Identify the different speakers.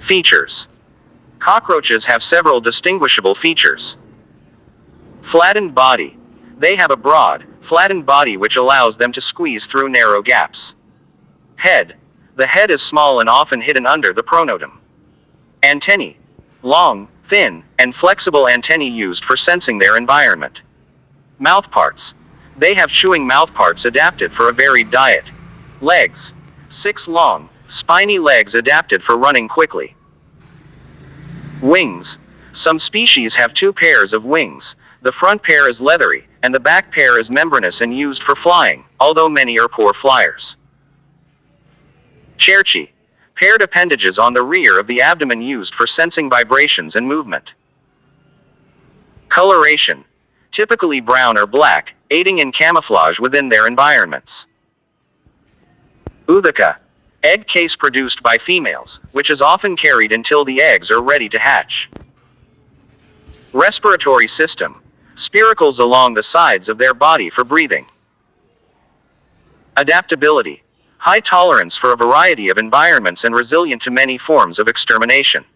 Speaker 1: Features. Cockroaches have several distinguishable features. Flattened body. They have a broad, flattened body which allows them to squeeze through narrow gaps. Head. The head is small and often hidden under the pronotum. Antennae. Long, thin, and flexible antennae used for sensing their environment. Mouthparts. They have chewing mouthparts adapted for a varied diet. Legs. 6 long, spiny legs adapted for running quickly. Wings. Some species have 2 pairs of wings. The front pair is leathery, and the back pair is membranous and used for flying, although many are poor flyers. Cerci. Paired appendages on the rear of the abdomen used for sensing vibrations and movement. Coloration. Typically brown or black, aiding in camouflage within their environments. Ootheca. Egg case produced by females, which is often carried until the eggs are ready to hatch. Respiratory system. Spiracles along the sides of their body for breathing. Adaptability. High tolerance for a variety of environments and resilient to many forms of extermination.